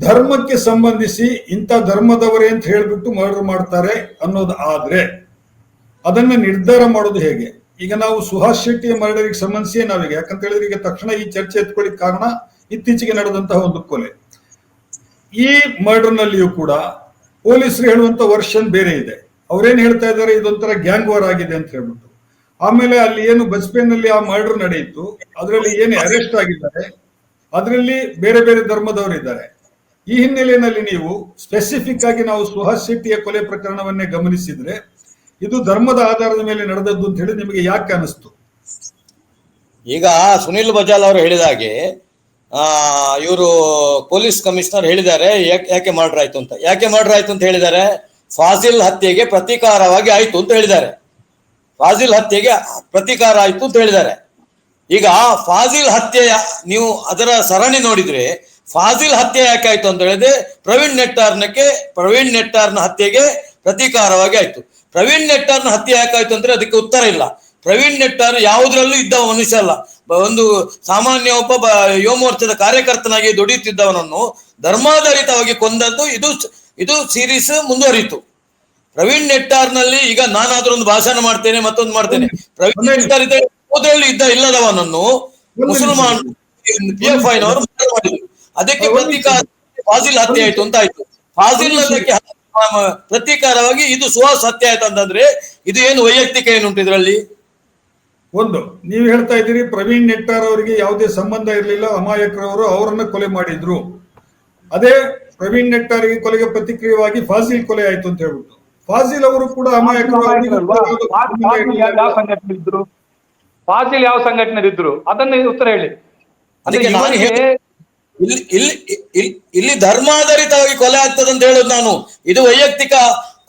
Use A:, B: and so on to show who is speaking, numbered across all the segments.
A: ಧರ್ಮಕ್ಕೆ ಸಂಬಂಧಿಸಿ ಇಂಥ ಧರ್ಮದವರೇ ಅಂತ ಹೇಳ್ಬಿಟ್ಟು ಮರ್ಡರ್ ಮಾಡ್ತಾರೆ ಅನ್ನೋದು ಆದ್ರೆ ಅದನ್ನ ನಿರ್ಧಾರ ಮಾಡೋದು ಹೇಗೆ? ಈಗ ನಾವು ಸುಹಾಸ್ ಶೆಟ್ಟಿಯ ಮರ್ಡರ್ಗೆ ಸಂಬಂಧಿಸಿ ನಾವೀಗ ಯಾಕಂತ ಹೇಳಿದ್ರೆ ಈಗ ತಕ್ಷಣ ಈ ಚರ್ಚೆ ಎತ್ಕೊಳ್ಳಿಕ್ ಕಾರಣ ಇತ್ತೀಚೆಗೆ ನಡೆದಂತಹ ಒಂದು ಕೊಲೆ. ಈ ಮರ್ಡರ್ ನಲ್ಲಿಯೂ ಕೂಡ ಪೊಲೀಸರು ಹೇಳುವಂತ ವರ್ಷನ್ ಬೇರೆ ಇದೆ. ಅವ್ರೇನ್ ಹೇಳ್ತಾ ಇದ್ದಾರೆ, ಇದೊಂಥರ ಗ್ಯಾಂಗ್ ವಾರ್ ಆಗಿದೆ ಅಂತ ಹೇಳ್ಬಿಟ್ಟು. ಆಮೇಲೆ ಅಲ್ಲಿ ಏನು ಬಜ್ಪೇನಲ್ಲಿ ಆ ಮರ್ಡರ್ ನಡೆಯಿತು, ಅದರಲ್ಲಿ ಏನು ಅರೆಸ್ಟ್ ಆಗಿದ್ದಾರೆ, ಅದರಲ್ಲಿ ಬೇರೆ ಬೇರೆ ಧರ್ಮದವರು ಇದ್ದಾರೆ. ಈ ಹಿನ್ನೆಲೆಯಲ್ಲಿ ನೀವು ಸ್ಪೆಸಿಫಿಕ್ ಆಗಿ ನಾವು ಸುಹಾಸ್ ಶೆಟ್ಟಿಯ ಕೊಲೆ ಪ್ರಕರಣವನ್ನೇ ಗಮನಿಸಿದ್ರೆ ಇದು ಧರ್ಮದ ಆಧಾರದ ಮೇಲೆ ನಡೆದದ್ದು ಅಂತ ಹೇಳಿ ನಿಮಗೆ ಯಾಕೆ ಅನಿಸ್ತು?
B: ಈಗ ಸುನಿಲ್ ಬಜಾಲ್ ಅವರು ಹೇಳಿದ ಹಾಗೆ ಇವರು ಪೊಲೀಸ್ ಕಮಿಷನರ್ ಹೇಳಿದ್ದಾರೆ ಯಾಕೆ ಮರ್ಡರ್ ಆಯ್ತು ಅಂತ. ಯಾಕೆ ಮರ್ಡರ್ ಆಯ್ತು ಅಂತ ಹೇಳಿದ್ದಾರೆ? ಫಾಜಿಲ್ ಹತ್ಯೆಗೆ ಪ್ರತೀಕಾರವಾಗಿ ಆಯ್ತು ಅಂತ ಹೇಳಿದ್ದಾರೆ. ಫಾಜಿಲ್ ಹತ್ಯೆಗೆ ಪ್ರತೀಕಾರ ಆಯ್ತು ಅಂತ ಹೇಳಿದ್ದಾರೆ. ಈಗ ಫಾಜಿಲ್ ಹತ್ಯೆಯ ನೀವು ಅದರ ಸರಣಿ ನೋಡಿದ್ರೆ ಫಾಜಿಲ್ ಹತ್ಯೆ ಯಾಕೆ ಆಯ್ತು ಅಂತ ಹೇಳಿದ್ರೆ ಪ್ರವೀಣ್ ನೆಟ್ಟಾರ್ನ ಹತ್ಯೆಗೆ ಪ್ರತೀಕಾರವಾಗಿ ಆಯ್ತು. ಪ್ರವೀಣ್ ನೆಟ್ಟಾರ್ನ ಹತ್ಯೆ ಯಾಕಾಯ್ತು ಅಂದ್ರೆ ಅದಕ್ಕೆ ಉತ್ತರ ಇಲ್ಲ. ಪ್ರವೀಣ್ ನೆಟ್ಟಾರ್ ಯಾವುದ್ರಲ್ಲೂ ಇದ್ದ ಮನುಷ್ಯ ಅಲ್ಲ. ಒಂದು ಸಾಮಾನ್ಯ ಒಬ್ಬ ಯುವ ಮೋರ್ಚಾದ ಕಾರ್ಯಕರ್ತನಾಗಿ ದುಡಿಯುತ್ತಿದ್ದವನನ್ನು ಧರ್ಮಾಧಾರಿತವಾಗಿ ಕೊಂದದ್ದು ಇದು ಸೀರೀಸ್ ಮುಂದುವರಿಯಿತು. ಪ್ರವೀಣ್ ನೆಟ್ಟಾರ್ನಲ್ಲಿ ಈಗ ನಾನಾದ್ರೂ ಒಂದು ಭಾಷಣ ಮಾಡ್ತೇನೆ, ಮತ್ತೊಂದು ಮಾಡ್ತೇನೆ. ಪ್ರವೀಣ್ ನೆಟ್ಟಾರ್ ಯಾವುದ್ರಲ್ಲಿ ಇಲ್ಲದವನನ್ನು ಮುಸಲ್ಮಾನ್ PFI ನವರು ಮಾಡಿದ್ರು. ಅದಕ್ಕೆ ಪ್ರತೀಕಾರ ಫಾಜಿಲ್ ಹತ್ಯೆ ಆಯ್ತು ಅಂತ ಆಯ್ತು. ಫಾಜಿಲ್ ಹತ್ಯೆಗೆ ಪ್ರತೀಕಾರವಾಗಿ ಇದು ಸುಹಾಸ್ ಹತ್ಯೆ ಆಯ್ತು ಅಂತಂದ್ರೆ ಇದು ಏನು ವೈಯಕ್ತಿಕ ಏನುಂಟು ಇದರಲ್ಲಿ?
A: ಒಂದು ನೀವು ಹೇಳ್ತಾ ಇದ್ದೀರಿ ಪ್ರವೀಣ್ ನೆಟ್ಟಾರ್ ಅವರಿಗೆ ಯಾವುದೇ ಸಂಬಂಧ ಇರಲಿಲ್ಲ, ಅಮಾಯಕರವರು ಅವರನ್ನ ಕೊಲೆ ಮಾಡಿದ್ರು. ಅದೇ ಪ್ರವೀಣ್ ನೆಟ್ಟಾರಿಗೆ ಕೊಲೆಗೆ ಪ್ರತಿಕ್ರಿಯೆಯಾಗಿ ಫಾಜಿಲ್ ಕೊಲೆ ಆಯ್ತು ಅಂತ ಹೇಳ್ಬಿಟ್ಟು ಫಾಜಿಲ್ ಅವರು ಕೂಡ ಅಮಾಯಕರು.
C: ಫಾಜಿಲ್ ಯಾವ ಸಂಘಟನೆ ಇದ್ರು ಅದನ್ನ ಉತ್ತರ ಹೇಳಿ.
B: ಇಲ್ಲಿ ಧರ್ಮಾಧಾರಿತವಾಗಿ ಕೊಲೆ ಆಗ್ತದೆ ಅಂತ ಹೇಳುದು ನಾನು. ಇದು ವೈಯಕ್ತಿಕ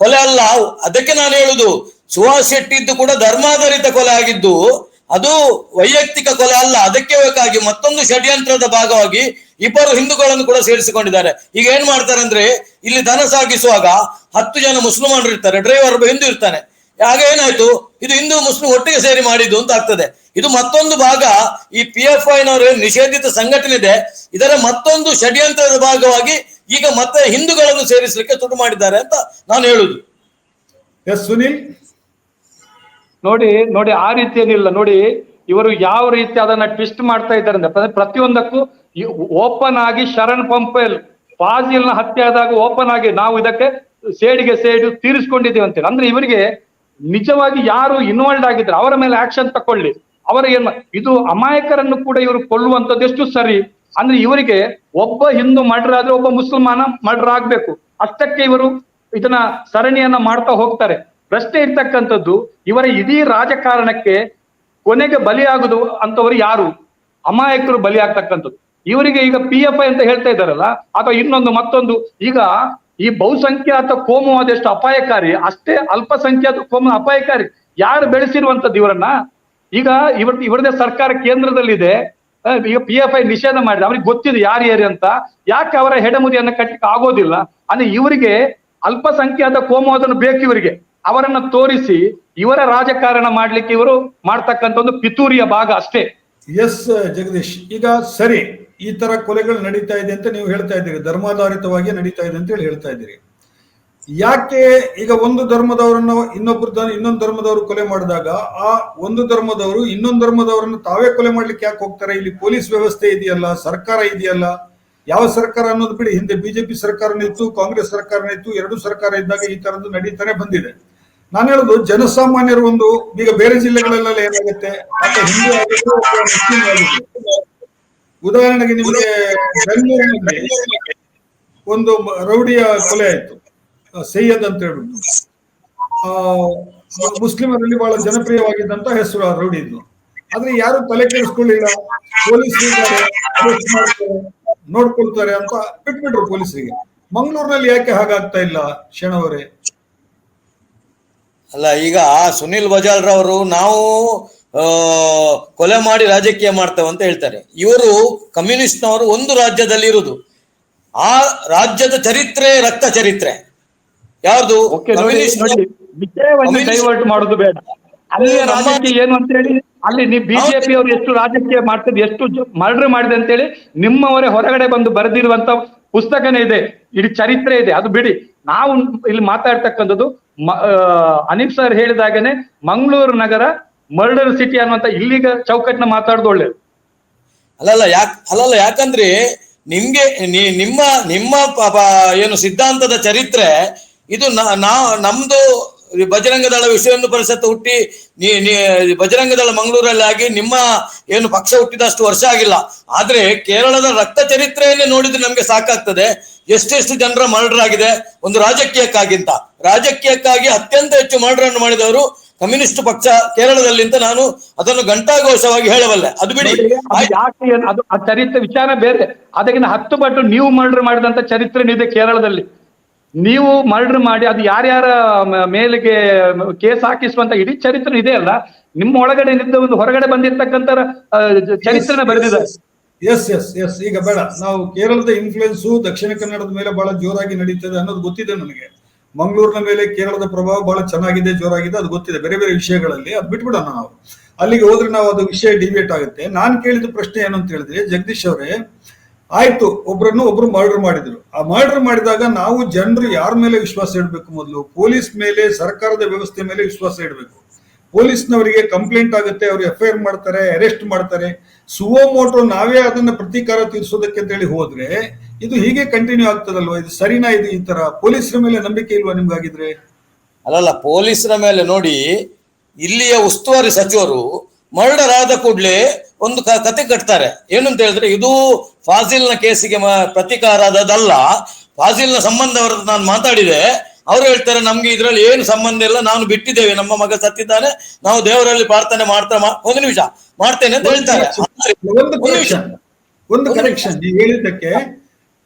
B: ಕೊಲೆ ಅಲ್ಲ. ಅದಕ್ಕೆ ನಾನು ಹೇಳುದು ಸುಹಾಸ್ ಶೆಟ್ಟಿದ್ದು ಕೂಡ ಧರ್ಮಾಧಾರಿತ ಕೊಲೆ ಆಗಿದ್ದು, ಅದು ವೈಯಕ್ತಿಕ ಕೊಲೆ ಅಲ್ಲ. ಅದಕ್ಕೆ ಬೇಕಾಗಿ ಮತ್ತೊಂದು ಷಡ್ಯಂತ್ರದ ಭಾಗವಾಗಿ ಇಬ್ಬರು ಹಿಂದೂಗಳನ್ನು ಕೂಡ ಸೇರಿಸಿಕೊಂಡಿದ್ದಾರೆ. ಈಗ ಏನ್ ಮಾಡ್ತಾರೆ ಅಂದ್ರೆ ಇಲ್ಲಿ ದನ ಸಾಗಿಸುವಾಗ 10 ಜನ ಮುಸ್ಲಿಮರು ಇರ್ತಾರೆ, ಡ್ರೈವರ್ ಒಬ್ಬ ಹಿಂದೂ ಇರ್ತಾನೆ. ಆಗ ಏನಾಯ್ತು, ಇದು ಹಿಂದೂ ಮುಸ್ಲಿಂ ಒಟ್ಟಿಗೆ ಸೇರಿ ಮಾಡಿದ್ದು ಅಂತ ಆಗ್ತದೆ. ಇದು ಮತ್ತೊಂದು ಭಾಗ. ಈ PFI ನವರು ನಿಷೇಧಿತ ಸಂಘಟನೆ ಇದೆ, ಇದರ ಮತ್ತೊಂದು ಷಡ್ಯಂತ್ರದ ಭಾಗವಾಗಿ ಈಗ ಮತ್ತೆ ಹಿಂದೂಗಳನ್ನು ಸೇರಿಸಲಿಕ್ಕೆ ತುಡು ಮಾಡಿದ್ದಾರೆ ಅಂತ ನಾನು ಹೇಳುದು.
A: ಎಸ್ ಸುನಿಲ್,
C: ನೋಡಿ ಆ ರೀತಿ ಏನಿಲ್ಲ. ನೋಡಿ ಇವರು ಯಾವ ರೀತಿ ಅದನ್ನ ಟ್ವಿಸ್ಟ್ ಮಾಡ್ತಾ ಇದ್ದಾರೆ ಅಂದ್ರೆ ಪ್ರತಿಯೊಂದಕ್ಕೂ ಓಪನ್ ಆಗಿ ಶರಣ್ ಪಂಪೇಲ್ ಫಾಜಿಲ್ನ ಹತ್ಯೆ ಆದಾಗ ಓಪನ್ ಆಗಿ ನಾವು ಇದಕ್ಕೆ ಸೇಡು ತೀರಿಸ್ಕೊಂಡಿದ್ದೀವಿ ಅಂತೇಳಿ. ಅಂದ್ರೆ ಇವರಿಗೆ ನಿಜವಾಗಿ ಯಾರು ಇನ್ವಾಲ್ವ್ ಆಗಿದ್ರೆ ಅವರ ಮೇಲೆ ಆಕ್ಷನ್ ತಕೊಳ್ಳಿ. ಅವರ ಇದು ಅಮಾಯಕರನ್ನು ಕೂಡ ಇವರು ಕೊಲ್ಲುವಂಥದ್ದು ಎಷ್ಟು ಸರಿ ಅಂದ್ರೆ ಇವರಿಗೆ ಒಬ್ಬ ಹಿಂದೂ ಮರ್ಡರ್ ಆದ್ರೆ ಒಬ್ಬ ಮುಸಲ್ಮಾನ ಮರ್ಡರ್ ಆಗ್ಬೇಕು, ಅಷ್ಟಕ್ಕೆ ಇವರು ಇದನ್ನ ಸರಣಿಯನ್ನ ಮಾಡ್ತಾ ಹೋಗ್ತಾರೆ. ಪ್ರಶ್ನೆ ಇರ್ತಕ್ಕಂಥದ್ದು ಇವರ ಇಡೀ ರಾಜಕಾರಣಕ್ಕೆ ಕೊನೆಗೆ ಬಲಿಯಾಗುದು ಅಂತವರು ಯಾರು? ಅಮಾಯಕರು ಬಲಿ ಆಗ್ತಕ್ಕಂಥದ್ದು. ಇವರಿಗೆ ಈಗ PFI ಅಂತ ಹೇಳ್ತಾ ಇದ್ದಾರಲ್ಲ, ಅಥವಾ ಇನ್ನೊಂದು ಮತ್ತೊಂದು. ಈಗ ಈ ಬಹುಸಂಖ್ಯಾತ ಕೋಮುವಾದ ಎಷ್ಟು ಅಪಾಯಕಾರಿ, ಅಷ್ಟೇ ಅಲ್ಪಸಂಖ್ಯಾತ ಕೋಮು ಅಪಾಯಕಾರಿ. ಯಾರು ಬೆಳೆಸಿರುವಂತದ್ದು ಇವರನ್ನ? ಈಗ ಇವರದೇ ಸರ್ಕಾರ ಕೇಂದ್ರದಲ್ಲಿದೆ. ಈಗ PFI ನಿಷೇಧ ಮಾಡಿದೆ, ಅವ್ರಿಗೆ ಗೊತ್ತಿದೆ ಯಾರು ಅಂತ. ಯಾಕೆ ಅವರ ಹೆಡಮುದಿಯನ್ನ ಕಟ್ಟಕ್ಕೆ ಆಗೋದಿಲ್ಲ ಅಂದ್ರೆ ಇವರಿಗೆ ಅಲ್ಪಸಂಖ್ಯಾತ ಕೋಮುವಾದನ್ನು ಬೇಕು ಇವರಿಗೆ. ಅವರನ್ನ ತೋರಿಸಿ ಇವರ ರಾಜಕಾರಣ ಮಾಡ್ಲಿಕ್ಕೆ ಇವರು ಮಾಡ್ತಕ್ಕಂಥ ಒಂದು ಪಿತೂರಿಯ ಭಾಗ ಅಷ್ಟೇ.
A: ಎಸ್ ಜಗದೀಶ್, ಈಗ ಸರಿ, ಈ ತರ ಕೊಲೆಗಳು ನಡೀತಾ ಇದೆ ಅಂತ ನೀವು ಹೇಳ್ತಾ ಇದ್ದೀರಿ, ಧರ್ಮಾಧಾರಿತವಾಗಿ ನಡೀತಾ ಇದೆ ಅಂತ ಹೇಳಿ ಹೇಳ್ತಾ ಇದ್ದೀರಿ. ಯಾಕೆ ಈಗ ಒಂದು ಧರ್ಮದವರನ್ನ ಇನ್ನೊಂದು ಧರ್ಮದವರು ಕೊಲೆ ಮಾಡಿದಾಗ ಆ ಒಂದು ಧರ್ಮದವರು ಇನ್ನೊಂದು ಧರ್ಮದವರನ್ನು ತಾವೇ ಕೊಲೆ ಮಾಡ್ಲಿಕ್ಕೆ ಯಾಕೆ ಹೋಗ್ತಾರೆ? ಇಲ್ಲಿ ಪೊಲೀಸ್ ವ್ಯವಸ್ಥೆ ಇದೆಯಲ್ಲ, ಸರ್ಕಾರ ಇದೆಯಲ್ಲ. ಯಾವ ಸರ್ಕಾರ ಅನ್ನೋದು ಬಿಡಿ, ಹಿಂದೆ BJP ಸರ್ಕಾರನೇ ಇತ್ತು, ಕಾಂಗ್ರೆಸ್ ಸರ್ಕಾರನೇ ಇತ್ತು. 2 ಸರ್ಕಾರ ಇದ್ದಾಗ ಈ ತರದ್ದು ನಡೀತಾನೆ ಬಂದಿದೆ. ನಾನು ಹೇಳುದು ಜನಸಾಮಾನ್ಯರು ಒಂದು ಈಗ ಬೇರೆ ಜಿಲ್ಲೆಗಳಲ್ಲೆಲ್ಲ ಏನಾಗುತ್ತೆ, ಹಿಂದೂ ಆಗಿದ್ರು ಮುಸ್ಲಿಂ ಆಗಿದ್ರು. ಉದಾಹರಣೆಗೆ ನಿಮಗೆ ಬೆಂಗಳೂರಿನಲ್ಲಿ ಒಂದು ರೌಡಿಯ ಕೊಲೆ ಆಯ್ತು, ಸೈಯದ್ ಅಂತ ಹೇಳ್ಬಿಟ್ಟು. ಮುಸ್ಲಿಮರಲ್ಲಿ ಬಹಳ ಜನಪ್ರಿಯವಾಗಿದ್ದಂತ ಹೆಸರು ಆ ರೌಡಿದ್ದು. ಆದ್ರೆ ಯಾರು ತಲೆ ಕೆಡಿಸ್ಕೊಳ್ಳಿಲ್ಲ, ಪೊಲೀಸ್ ನೋಡ್ಕೊಳ್ತಾರೆ ಅಂತ ಬಿಟ್ಬಿಟ್ರು ಪೊಲೀಸರಿಗೆ. ಮಂಗಳೂರಿನಲ್ಲಿ ಯಾಕೆ ಹಾಗಾಗ್ತಾ ಇಲ್ಲ ಶರಣವರೇ?
B: ಅಲ್ಲ, ಈಗ ಸುನಿಲ್ ಬಜಾಲ್ ರವರು ನಾವು ಕೊಲೆ ಮಾಡಿ ರಾಜಕೀಯ ಮಾಡ್ತೇವೆ ಅಂತ ಹೇಳ್ತಾರೆ. ಇವರು ಕಮ್ಯುನಿಸ್ಟ್ನವರು ಒಂದು ರಾಜ್ಯದಲ್ಲಿ ಇರುವುದು, ಆ ರಾಜ್ಯದ ಚರಿತ್ರೆ ರಕ್ತ ಚರಿತ್ರೆ ಯಾರ್ದು?
C: ಡೈವರ್ಟ್ ಮಾಡೋದು ಬೇಡ. ಅಲ್ಲಿ ರಾಜಕೀಯ ಏನು ಅಂತ ಹೇಳಿ, ಅಲ್ಲಿ ನೀವು BJP ಅವರು ಎಷ್ಟು ರಾಜಕೀಯ ಮಾಡ್ತದೆ, ಎಷ್ಟು ಮರ್ಡರ್ ಮಾಡಿದೆ ಅಂತೇಳಿ ನಿಮ್ಮವರೇ ಹೊರಗಡೆ ಬಂದು ಬರೆದಿರುವಂತ ಪುಸ್ತಕನೇ ಇದೆ, ಇಡೀ ಚರಿತ್ರೆ ಇದೆ. ಅದು ಬಿಡಿ, ನಾವು ಇಲ್ಲಿ ಮಾತಾಡ್ತಕ್ಕಂಥದ್ದು ಅನೀಫ್ ಸರ್ ಹೇಳಿದಾಗನೆ ಮಂಗಳೂರು ನಗರ ಮರ್ಡರ್ ಸಿಟಿ ಅನ್ನುವಂತ ಇಲ್ಲಿಗ ಚೌಕಟ್ಟಿನ ಮಾತಾಡೋದು ಒಳ್ಳೇದು.
B: ಅಲ್ಲಲ್ಲ ಯಾಕಂದ್ರೆ ನಿಮ್ಗೆ ನಿಮ್ಮ ನಿಮ್ಮ ಏನು ಸಿದ್ಧಾಂತದ ಚರಿತ್ರೆ ಇದು ನಮ್ದು ಬಜರಂಗ ದಳ ವಿಶ್ವ ಹಿಂದೂ ಪರಿಷತ್ ಹುಟ್ಟಿ ಬಜರಂಗ ದಳ ಮಂಗಳೂರಲ್ಲಿ ಆಗಿ ನಿಮ್ಮ ಏನು ಪಕ್ಷ ಹುಟ್ಟಿದಷ್ಟು ವರ್ಷ ಆಗಿಲ್ಲ. ಆದ್ರೆ ಕೇರಳದ ರಕ್ತ ಚರಿತ್ರೆಯನ್ನೇ ನೋಡಿದ್ರೆ ನಮ್ಗೆ ಸಾಕಾಗ್ತದೆ. ಎಷ್ಟೆಷ್ಟು ಜನರ ಮರ್ಡರ್ ಆಗಿದೆ ಒಂದು ರಾಜಕೀಯಕ್ಕಾಗಿ ಅತ್ಯಂತ ಹೆಚ್ಚು ಮರ್ಡರ್ ಅನ್ನು ಮಾಡಿದವರು ಕಮ್ಯುನಿಸ್ಟ್ ಪಕ್ಷ ಕೇರಳದಲ್ಲಿ ಅಂತ ನಾನು ಅದನ್ನು ಘಂಟಾಘೋಷವಾಗಿ ಹೇಳಬಲ್ಲೆ. ಅದು ಬಿಡಿ,
C: ಯಾಕೆ ಅದು ಆ ಚರಿತ್ರೆ ವಿಚಾರ ಬೇರೆ. ಅದಕ್ಕಿಂತ 10 ಪಟ್ಟು ನೀವು ಮರ್ಡರ್ ಮಾಡಿದಂತ ಚರಿತ್ರೆ ಇದೆ ಕೇರಳದಲ್ಲಿ. ನೀವು ಮರ್ಡರ್ ಮಾಡಿ ಅದು ಯಾರ್ಯಾರ ಮೇಲಿಗೆ ಕೇಸ್ ಹಾಕಿಸುವಂತ ಇಡೀ ಚರಿತ್ರೆ ಇದೆ ಅಲ್ಲ. ನಿಮ್ಮ ಒಳಗಡೆ ನಿಂತ ಒಂದು ಹೊರಗಡೆ ಬಂದಿರ್ತಕ್ಕಂಥ ಚರಿತ್ರೆನ ಬರೆದಿದ್ದಾರೆ.
A: ಎಸ್ ಈಗ ಬೇಡ, ನಾವು ಕೇರಳದ ಇನ್ಫ್ಲುಯೆನ್ಸು ದಕ್ಷಿಣ ಕನ್ನಡದ ಮೇಲೆ ಬಹಳ ಜೋರಾಗಿ ನಡೀತದೆ ಅನ್ನೋದು ಗೊತ್ತಿದೆ ನನಗೆ. ಮಂಗಳೂರಿನ ಮೇಲೆ ಕೇರಳದ ಪ್ರಭಾವ ಬಹಳ ಚೆನ್ನಾಗಿದೆ, ಜೋರಾಗಿದೆ, ಅದು ಗೊತ್ತಿದೆ ಬೇರೆ ಬೇರೆ ವಿಷಯಗಳಲ್ಲಿ. ಅದು ಬಿಟ್ಬಿಡೋಣ, ನಾವು ಅಲ್ಲಿಗೆ ಹೋದ್ರೆ ನಾವು ಅದು ವಿಷಯ ಡಿಬೇಟ್ ಆಗುತ್ತೆ. ನಾನು ಕೇಳಿದ ಪ್ರಶ್ನೆ ಏನು ಅಂತ ಹೇಳಿದ್ರೆ, ಜಗದೀಶ್ ಅವರೇ, ಆಯ್ತು ಒಬ್ರು ಮರ್ಡರ್ ಮಾಡಿದ್ರು. ಆ ಮರ್ಡರ್ ಮಾಡಿದಾಗ ನಾವು ಜನರು ಯಾರ ಮೇಲೆ ವಿಶ್ವಾಸ ಇಡಬೇಕು? ಮೊದಲು ಪೊಲೀಸ್ ಮೇಲೆ, ಸರ್ಕಾರದ ವ್ಯವಸ್ಥೆ ಮೇಲೆ ವಿಶ್ವಾಸ ಇಡಬೇಕು. ಪೊಲೀಸ್ನವರಿಗೆ ಕಂಪ್ಲೇಂಟ್ ಆಗುತ್ತೆ, ಅವರು FIR ಮಾಡ್ತಾರೆ, ಅರೆಸ್ಟ್ ಮಾಡ್ತಾರೆ. ಸುವೋಮೋಟೋ ನಾವೇ ಅದನ್ನ ಪ್ರತೀಕಾರ ತೀರಿಸೋದಕ್ಕೆ ಅಂತ ಹೇಳಿ ಹೋದ್ರೆ ಇದು ಹೀಗೆ ಕಂಟಿನ್ಯೂ ಆಗ್ತದಲ್ವಾ? ಇದು ಸರಿನಾ? ಇದು ಈ ತರ ಪೊಲೀಸರ ಮೇಲೆ ನಂಬಿಕೆ ಇಲ್ವಾ ನಿಮ್ಗಾಗಿದ್ರೆ?
B: ಅಲ್ಲಲ್ಲ, ಪೊಲೀಸರ ಮೇಲೆ ನೋಡಿ, ಇಲ್ಲಿಯ ಉಸ್ತುವಾರಿ ಸಚಿವರು ಮರ್ಡರ್ ಆದ ಕೂಡಲೇ ಒಂದು ಕತೆ ಕಟ್ತಾರೆ. ಏನು ಅಂತ ಹೇಳಿದ್ರೆ, ಇದು ಫಾಜಿಲ್ನ ಕೇಸಿಗೆ ಪ್ರತೀಕಾರ ಆದದಲ್ಲ, ಫಾಜಿಲ್ನ ಸಂಬಂಧವರದ್ದು ನಾನು ಮಾತಾಡಿದೆ. ಅವ್ರು ಹೇಳ್ತಾರೆ ನಮ್ಗೆ ಇದ್ರಲ್ಲಿ ಏನು ಸಂಬಂಧ ಇಲ್ಲ, ನಾನು ಬಿಟ್ಟಿದ್ದೇವೆ, ನಮ್ಮ ಮಗ ಸತ್ತಿದ್ದಾನೆ, ನಾವು ದೇವರಲ್ಲಿ ಪ್ರಾರ್ಥನೆ ಒಂದು ನಿಮಿಷ ಮಾಡ್ತೇನೆ ಅಂತ ಹೇಳ್ತಾರೆ.
A: ಒಂದು ಕರೆಕ್ಷನ್ ನೀವು ಹೇಳಿದ್ದಕ್ಕೆ,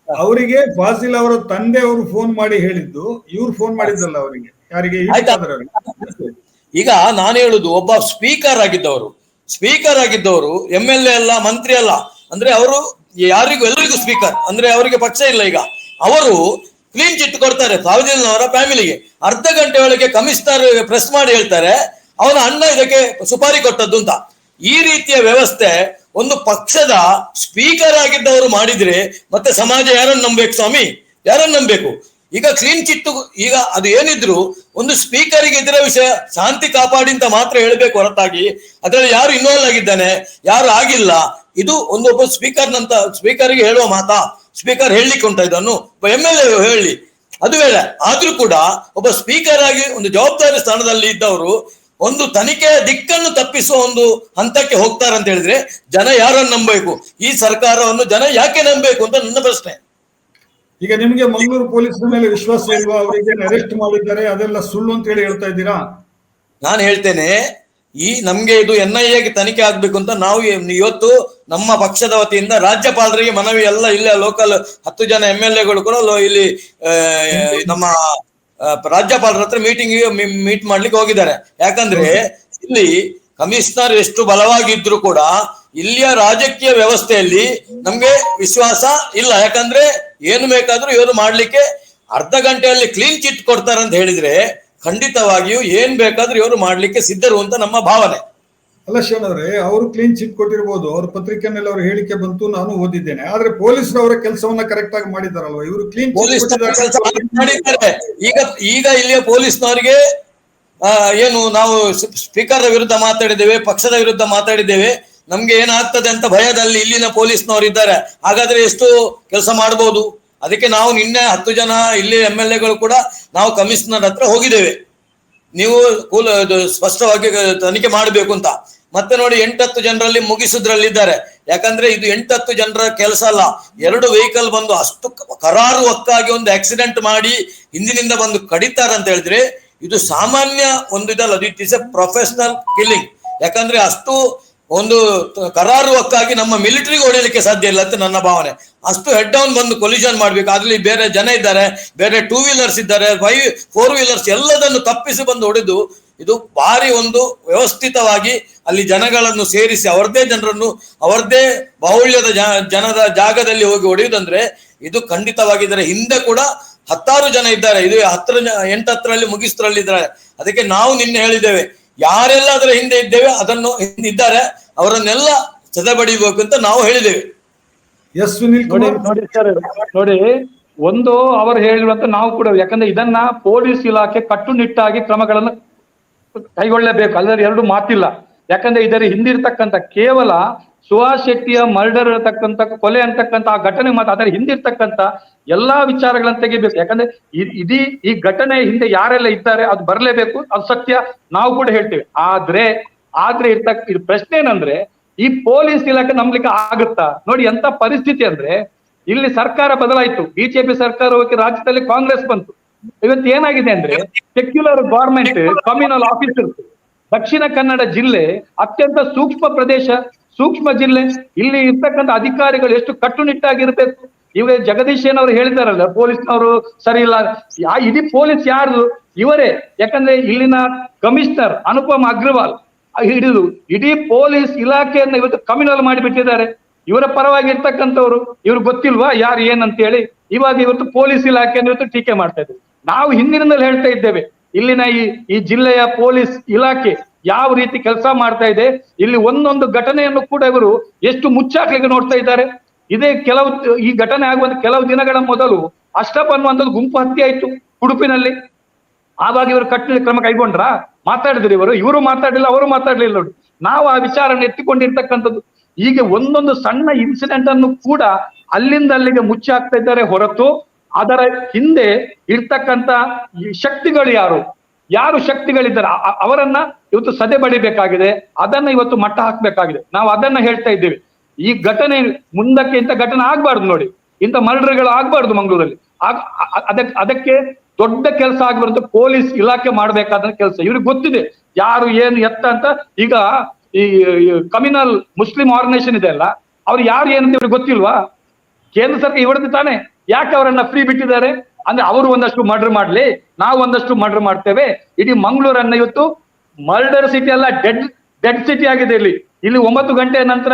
A: ಅವರಿಗೆ ಫಾಜಿಲ್ ಅವರ ತಂದೆ ಅವರು ಫೋನ್ ಮಾಡಿ ಹೇಳಿದ್ದು, ಇವ್ರು ಫೋನ್ ಮಾಡಿದ್ದಲ್ಲ ಅವರಿಗೆ. ಯಾರಿಗೆ?
B: ಈಗ ನಾನು ಹೇಳುದು, ಒಬ್ಬ ಸ್ಪೀಕರ್ ಆಗಿದ್ದವರು MLA ಅಲ್ಲ, ಮಂತ್ರಿ ಅಲ್ಲ, ಅಂದ್ರೆ ಅವರು ಎಲ್ಲರಿಗೂ ಸ್ಪೀಕರ್, ಅಂದ್ರೆ ಅವರಿಗೆ ಪಕ್ಷ ಇಲ್ಲ. ಈಗ ಅವರು ಕ್ಲೀನ್ ಚಿಟ್ ಕೊಡ್ತಾರೆ ಫಾಜಿಲ್ನವರ ಫ್ಯಾಮಿಲಿಗೆ. ಅರ್ಧ ಗಂಟೆ ಒಳಗೆ ಕಮಿಷನರ್ ಪ್ರೆಸ್ ಮಾಡಿ ಹೇಳ್ತಾರೆ ಅವನ ಅಣ್ಣ ಇದಕ್ಕೆ ಸುಪಾರಿ ಕೊಟ್ಟದ್ದು ಅಂತ. ಈ ರೀತಿಯ ವ್ಯವಸ್ಥೆ ಒಂದು ಪಕ್ಷದ ಸ್ಪೀಕರ್ ಆಗಿದ್ದವರು ಮಾಡಿದ್ರೆ ಮತ್ತೆ ಸಮಾಜ ಯಾರನ್ನು ನಂಬೇಕು ಸ್ವಾಮಿ? ಯಾರನ್ನು ನಂಬೇಕು? ಈಗ ಕ್ಲೀನ್ ಚಿಟ್ಟು, ಈಗ ಅದು ಏನಿದ್ರು ಒಂದು ಸ್ಪೀಕರ್ಗೆ ಇದರ ವಿಷಯ ಶಾಂತಿ ಕಾಪಾಡಿ ಅಂತ ಮಾತ್ರ ಹೇಳ್ಬೇಕು ಹೊರತಾಗಿ ಅದರಲ್ಲಿ ಯಾರು ಇನ್ವಾಲ್ವ್ ಆಗಿದ್ದಾನೆ, ಯಾರು ಆಗಿಲ್ಲ, ಇದು ಒಬ್ಬ ಸ್ಪೀಕರ್ಗೆ ಹೇಳುವ ಮಾತಾ? ಸ್ಪೀಕರ್ ಹೇಳಲಿಕ್ಕೆ ಉಂಟ ಇದನ್ನು? MLA ಹೇಳಿ, ಅದು ವೇಳೆ. ಆದ್ರೂ ಕೂಡ ಒಬ್ಬ ಸ್ಪೀಕರ್ ಆಗಿ ಒಂದು ಜವಾಬ್ದಾರಿ ಸ್ಥಾನದಲ್ಲಿ ಇದ್ದವರು ಒಂದು ತನಿಖೆಯ ದಿಕ್ಕನ್ನು ತಪ್ಪಿಸುವ ಒಂದು ಹಂತಕ್ಕೆ ಹೋಗ್ತಾರೆ ಅಂತ ಹೇಳಿದ್ರೆ ಜನ ಯಾರನ್ನು ನಂಬಬೇಕು? ಈ ಸರ್ಕಾರವನ್ನು ಜನ ಯಾಕೆ ನಂಬಬೇಕು ಅಂತ ನನ್ನ ಪ್ರಶ್ನೆ.
A: ಈಗ ನಿಮ್ಗೆ ಮಂಗಳೂರು ಪೊಲೀಸರ ಮೇಲೆ ವಿಶ್ವಾಸ ಇಲ್ವಾ? ಅವರಿಗೆ ಅರೆಸ್ಟ್ ಮಾಡಿದ್ದಾರೆ, ಅದೆಲ್ಲ ಸುಳ್ಳು ಅಂತ ಹೇಳಿ ಹೇಳ್ತಾ ಇದ್ದೀರಾ? ನಾನು
B: ಹೇಳ್ತೇನೆ, ನಮ್ಗೆ ಇದು NIAಗೆ ತನಿಖೆ ಆಗ್ಬೇಕು ಅಂತ ನಾವು ಇವತ್ತು ನಮ್ಮ ಪಕ್ಷದ ವತಿಯಿಂದ ರಾಜ್ಯಪಾಲರಿಗೆ ಮನವಿ ಎಲ್ಲ ಇಲ್ಲೇ ಲೋಕಲ್ 10 ಜನ MLAಗಳು ಕೂಡ ಇಲ್ಲಿ ನಮ್ಮ ರಾಜ್ಯಪಾಲರ ಹತ್ರ ಮೀಟ್ ಮಾಡ್ಲಿಕ್ಕೆ ಹೋಗಿದ್ದಾರೆ. ಯಾಕಂದ್ರೆ ಇಲ್ಲಿ ಕಮಿಷನರ್ ಎಷ್ಟು ಬಲವಾಗಿದ್ರು ಕೂಡ ಇಲ್ಲಿಯ ರಾಜಕೀಯ ವ್ಯವಸ್ಥೆಯಲ್ಲಿ ನಮ್ಗೆ ವಿಶ್ವಾಸ ಇಲ್ಲ. ಯಾಕಂದ್ರೆ ಏನು ಬೇಕಾದ್ರೂ ಇವರು ಮಾಡ್ಲಿಕ್ಕೆ ಅರ್ಧ ಗಂಟೆಯಲ್ಲಿ ಕ್ಲೀನ್ ಚಿಟ್ ಕೊಡ್ತಾರೆ ಅಂತ ಹೇಳಿದ್ರೆ ಖಂಡಿತವಾಗಿಯೂ ಏನ್ ಬೇಕಾದ್ರೂ ಇವರು ಮಾಡ್ಲಿಕ್ಕೆ ಸಿದ್ಧರು ಅಂತ ನಮ್ಮ ಭಾವನೆ.
A: ಅಲ್ಲ ಶರಣವ್ರೆ, ಅವರು ಕ್ಲೀನ್ ಚಿಟ್ ಕೊಟ್ಟಿರ್ಬೋದು, ಅವ್ರ ಪತ್ರಿಕೆಯಲ್ಲಿ ಅವ್ರ ಹೇಳಿಕೆ ಬಂತು, ನಾನು ಓದಿದ್ದೇನೆ. ಆದ್ರೆ ಪೊಲೀಸರು ಅವರ ಕೆಲಸವನ್ನ ಕರೆಕ್ಟ್ ಆಗಿ ಮಾಡಿದಾರಲ್ವಾ? ಇವರು ಕ್ಲೀನ್
B: ಮಾಡಿದ್ದಾರೆ. ಈಗ ಇಲ್ಲಿಯ ಪೊಲೀಸ್ನವರಿಗೆ ಏನು ನಾವು ಸ್ಪೀಕರ್ ವಿರುದ್ಧ ಮಾತಾಡಿದ್ದೇವೆ, ಪಕ್ಷದ ವಿರುದ್ಧ ಮಾತಾಡಿದ್ದೇವೆ, ನಮ್ಗೆ ಏನಾಗ್ತದೆ ಅಂತ ಭಯದಲ್ಲಿ ಇಲ್ಲಿನ ಪೊಲೀಸ್ನವರು ಇದ್ದಾರೆ. ಹಾಗಾದ್ರೆ ಎಷ್ಟು ಕೆಲಸ ಮಾಡಬಹುದು? ಅದಕ್ಕೆ ನಾವು ನಿನ್ನೆ 10 ಜನ ಇಲ್ಲಿ MLAಗಳು ಕೂಡ ನಾವು ಕಮಿಷನರ್ ಹತ್ರ ಹೋಗಿದ್ದೇವೆ, ನೀವು ಸ್ಪಷ್ಟವಾಗಿ ತನಿಖೆ ಮಾಡಬೇಕು ಅಂತ. ಮತ್ತೆ ನೋಡಿ 8-10 ಜನರಲ್ಲಿ ಮುಗಿಸುದ್ರಲ್ಲಿದ್ದಾರೆ. ಯಾಕಂದ್ರೆ ಇದು 8-10 ಜನರ ಕೆಲಸ ಅಲ್ಲ. 2 ವೆಹಿಕಲ್ ಬಂದು ಅಷ್ಟು ಕರಾರುವಕ್ಕಾಗಿ ಒಂದು ಆಕ್ಸಿಡೆಂಟ್ ಮಾಡಿ ಹಿಂದಿನಿಂದ ಬಂದು ಕಡಿತಾರೆ ಅಂತ ಹೇಳಿದ್ರೆ ಇದು ಸಾಮಾನ್ಯ ಒಂದು ಇದಲ್ಲ, it is A professional killing. ಯಾಕಂದ್ರೆ ಅಷ್ಟು ಒಂದು ಕರಾರುವಕ್ಕಾಗಿ ನಮ್ಮ ಮಿಲಿಟರಿಗೆ ಹೊಡೆಯಲಿಕ್ಕೆ ಸಾಧ್ಯ ಇಲ್ಲ ಅಂತ ನನ್ನ ಭಾವನೆ. ಅಷ್ಟು ಹೆಡ್ ಡೌನ್ ಬಂದು ಕೊಲಿಷನ್ ಮಾಡ್ಬೇಕು. ಅದ್ರಲ್ಲಿ ಬೇರೆ ಜನ ಇದ್ದಾರೆ, ಬೇರೆ 2 ವೀಲರ್ಸ್ ಇದ್ದಾರೆ, 4 ವೀಲರ್ಸ್ ಎಲ್ಲದನ್ನು ತಪ್ಪಿಸಿ ಬಂದು ಹೊಡೆದು ಇದು ಭಾರಿ ಒಂದು ವ್ಯವಸ್ಥಿತವಾಗಿ ಅಲ್ಲಿ ಜನಗಳನ್ನು ಸೇರಿಸಿ ಅವರದೇ ಜನರನ್ನು ಅವರದೇ ಬಾಹುಳ್ಯದ ಜನದ ಜಾಗದಲ್ಲಿ ಹೋಗಿ ಹೊಡೆಯುವುದಂದ್ರೆ ಇದು ಖಂಡಿತವಾಗಿ ಇದರ ಹಿಂದೆ ಕೂಡ 10 ಜನ ಇದ್ದಾರೆ. ಇದು 8-10ರಲ್ಲಿ ಮುಗಿಸ್ತರಲ್ಲಿ ಇದ್ದಾರೆ. ಅದಕ್ಕೆ ನಾವು ನಿನ್ನೆ ಹೇಳಿದ್ದೇವೆ, ಯಾರೆಲ್ಲ ಅದರ ಹಿಂದೆ ಇದ್ದೇವೆ ಅದನ್ನು ಇದ್ದಾರೆ ಅವರನ್ನೆಲ್ಲ ಸದೆಬಡಿಬೇಕು ಅಂತ ನಾವು ಹೇಳಿದ್ದೇವೆ.
A: ಎಸ್ ಸುನಿಲ್
C: ನೋಡಿ
A: ಕುಮಾರ್.
C: ನೋಡಿ ಸರ್, ನೋಡಿ ಒಂದು ಅವರು ಹೇಳಿರುವಂತ ನಾವು ಕೂಡ, ಯಾಕಂದ್ರೆ ಇದನ್ನ ಪೊಲೀಸ್ ಇಲಾಖೆ ಕಟ್ಟುನಿಟ್ಟಾಗಿ ಕ್ರಮಗಳನ್ನು ಕೈಗೊಳ್ಳಬೇಕು, ಅದರಲ್ಲಿ ಎರಡು ಮಾತಿಲ್ಲ. ಯಾಕಂದ್ರೆ ಇದರ ಹಿಂದಿರ್ತಕ್ಕಂಥ ಕೇವಲ ಸುಹಾಸ್ ಶೆಟ್ಟಿಯ ಮರ್ಡರ್ ಇರತಕ್ಕಂಥ ಕೊಲೆ ಅಂತಕ್ಕಂಥ ಆ ಘಟನೆ ಮಾತ್ರ, ಅದರ ಹಿಂದಿರ್ತಕ್ಕಂಥ ಎಲ್ಲಾ ವಿಚಾರಗಳನ್ನು ತೆಗಿಬೇಕು. ಯಾಕಂದ್ರೆ ಇಡೀ ಈ ಘಟನೆ ಹಿಂದೆ ಯಾರೆಲ್ಲ ಇದ್ದಾರೆ ಅದು ಬರಲೇಬೇಕು, ಅದು ಸತ್ಯ, ನಾವು ಕೂಡ ಹೇಳ್ತೇವೆ. ಆದ್ರೆ ಇದು ಪ್ರಶ್ನೆ ಏನಂದ್ರೆ, ಈ ಪೊಲೀಸ್ ಇಲಾಖೆ ನಂಬಲಿಕ್ಕೆ ಆಗುತ್ತಾ? ನೋಡಿ ಎಂತ ಪರಿಸ್ಥಿತಿ ಅಂದ್ರೆ, ಇಲ್ಲಿ ಸರ್ಕಾರ ಬದಲಾಯಿತು, ಬಿಜೆಪಿ ಸರ್ಕಾರ ಹೋಗಿ ರಾಜ್ಯದಲ್ಲಿ ಕಾಂಗ್ರೆಸ್ ಬಂತು. ಇವತ್ತು ಏನಾಗಿದೆ ಅಂದ್ರೆ, secular government communal officers, Dakshina Kannada ಜಿಲ್ಲೆ ಅತ್ಯಂತ ಸೂಕ್ಷ್ಮ ಪ್ರದೇಶ, ಸೂಕ್ಷ್ಮ ಜಿಲ್ಲೆ, ಇಲ್ಲಿ ಇರ್ತಕ್ಕಂಥ ಅಧಿಕಾರಿಗಳು ಎಷ್ಟು ಕಟ್ಟುನಿಟ್ಟಾಗಿರ್ಬೇಕು. ಇವಾಗ ಜಗದೀಶ್ ಅವರು ಹೇಳಿದಾರಲ್ಲ, ಪೊಲೀಸ್ನವರು ಸರಿ ಇಲ್ಲ, ಇಡೀ ಪೊಲೀಸ್ ಯಾರು? ಇವರೇ. ಯಾಕಂದ್ರೆ ಇಲ್ಲಿನ ಕಮಿಷನರ್ ಅನುಪಮ್ ಅಗ್ರವಾಲ್ ಹಿಡಿದು ಇಡೀ ಪೊಲೀಸ್ ಇಲಾಖೆಯನ್ನ ಇವತ್ತು ಕಮ್ಯುನಲ್ ಮಾಡಿಬಿಟ್ಟಿದ್ದಾರೆ. ಇವರ ಪರವಾಗಿ ಇರ್ತಕ್ಕಂಥವ್ರು, ಇವ್ರು ಗೊತ್ತಿಲ್ವಾ ಯಾರು ಏನಂತ ಹೇಳಿ? ಇವಾಗ ಇವತ್ತು ಪೊಲೀಸ್ ಇಲಾಖೆಯನ್ನು ಇವತ್ತು ಟೀಕೆ ಮಾಡ್ತಾ ಇದ್ದಾರೆ. ನಾವು ಹಿಂದಿನಿಂದಲೂ ಹೇಳ್ತಾ ಇದ್ದೇವೆ, ಇಲ್ಲಿನ ಈ ಜಿಲ್ಲೆಯ ಪೊಲೀಸ್ ಇಲಾಖೆ ಯಾವ ರೀತಿ ಕೆಲಸ ಮಾಡ್ತಾ ಇದೆ, ಇಲ್ಲಿ ಒಂದೊಂದು ಘಟನೆಯನ್ನು ಕೂಡ ಇವರು ಎಷ್ಟು ಮುಚ್ಚಾಕ್ಲಿಕ್ಕೆ ನೋಡ್ತಾ ಇದ್ದಾರೆ. ಇದೇ ಈ ಘಟನೆ ಆಗುವಂತ ಕೆಲವು ದಿನಗಳ ಮೊದಲು ಅಶ್ರಫ್ ಅನ್ನುವಂಥದ್ದು ಗುಂಪು ಹತ್ಯೆ ಆಯ್ತು ಉಡುಪಿನಲ್ಲಿ. ಆವಾಗ ಇವರು ಕಟ್ಟುನಿಟ್ಟಿನ ಕ್ರಮ ಕೈಗೊಂಡ್ರ? ಮಾತಾಡಿದ್ರು ಇವರು ಮಾತಾಡಲಿಲ್ಲ, ಅವರು ಮಾತಾಡ್ಲಿಲ್ಲ. ನೋಡಿ, ನಾವು ಆ ವಿಚಾರವನ್ನು ಎತ್ತಿಕೊಂಡಿರ್ತಕ್ಕಂಥದ್ದು. ಹೀಗೆ ಒಂದೊಂದು ಸಣ್ಣ ಇನ್ಸಿಡೆಂಟ್ ಅನ್ನು ಕೂಡ ಅಲ್ಲಿಂದ ಅಲ್ಲಿಗೆ ಮುಚ್ಚಿ ಹಾಕ್ತಾ ಇದ್ದಾರೆ ಹೊರತು ಅದರ ಹಿಂದೆ ಇರ್ತಕ್ಕಂಥ ಶಕ್ತಿಗಳು ಯಾರು ಶಕ್ತಿಗಳಿದ್ದಾರೆ ಅವರನ್ನ ಇವತ್ತು ಸದೆ ಬಡಿಬೇಕಾಗಿದೆ, ಅದನ್ನ ಇವತ್ತು ಮಟ್ಟ ಹಾಕ್ಬೇಕಾಗಿದೆ. ನಾವು ಅದನ್ನ ಹೇಳ್ತಾ ಇದ್ದೇವೆ. ಈ ಘಟನೆ ಮುಂದಕ್ಕೆ ಇಂಥ ಘಟನೆ ಆಗ್ಬಾರ್ದು. ನೋಡಿ, ಇಂಥ ಮರ್ಡರ್ಗಳು ಆಗ್ಬಾರ್ದು ಮಂಗಳೂರಲ್ಲಿ. ಅದಕ್ಕೆ ದೊಡ್ಡ ಕೆಲಸ ಆಗಿಬಾರ್ದು, ಪೊಲೀಸ್ ಇಲಾಖೆ ಮಾಡ್ಬೇಕಾದ ಕೆಲಸ. ಇವ್ರಿಗೆ ಗೊತ್ತಿದೆ ಯಾರು ಏನು ಎತ್ತ ಅಂತ. ಈಗ ಈ ಕಮ್ಯುನಲ್ ಮುಸ್ಲಿಂ ಆರ್ಗನೈಸೇಷನ್ ಇದೆ ಅಲ್ಲ, ಅವ್ರು ಯಾರು ಏನಂತ ಇವ್ರಿಗೆ ಗೊತ್ತಿಲ್ವಾ? ಕೇಂದ್ರ ಸರ್ಕಾರ ಇವರದ್ದು ತಾನೆ, ಯಾಕೆ ಅವರನ್ನ ಫ್ರೀ ಬಿಟ್ಟಿದ್ದಾರೆ? ಅಂದ್ರೆ ಅವರು ಒಂದಷ್ಟು ಮರ್ಡರ್ ಮಾಡ್ಲಿ, ನಾವು ಒಂದಷ್ಟು ಮರ್ಡರ್ ಮಾಡ್ತೇವೆ. ಇಡೀ ಮಂಗಳೂರನ್ನ ಇವತ್ತು ಮರ್ಡರ್ ಸಿಟಿ ಅಲ್ಲ, ಡೆಡ್ ಸಿಟಿ ಆಗಿದೆ. ಇಲ್ಲಿ 9 ಗಂಟೆಯ ನಂತರ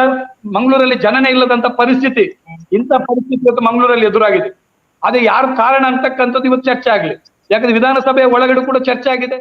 C: ಮಂಗಳೂರಲ್ಲಿ ಜನನೇ ಇಲ್ಲದಂತ ಪರಿಸ್ಥಿತಿ. ಇಂಥ ಪರಿಸ್ಥಿತಿ ಇವತ್ತು ಮಂಗಳೂರಲ್ಲಿ ಎದುರಾಗಿದೆ. ಅದೇ ಯಾರು ಕಾರಣ ಅಂತಕ್ಕಂಥದ್ದು ಇವತ್ತು ಚರ್ಚೆ ಆಗ್ಲಿ. ಯಾಕಂದ್ರೆ ವಿಧಾನಸಭೆಯ ಒಳಗಡೆ ಕೂಡ ಚರ್ಚೆ ಆಗಿದೆ.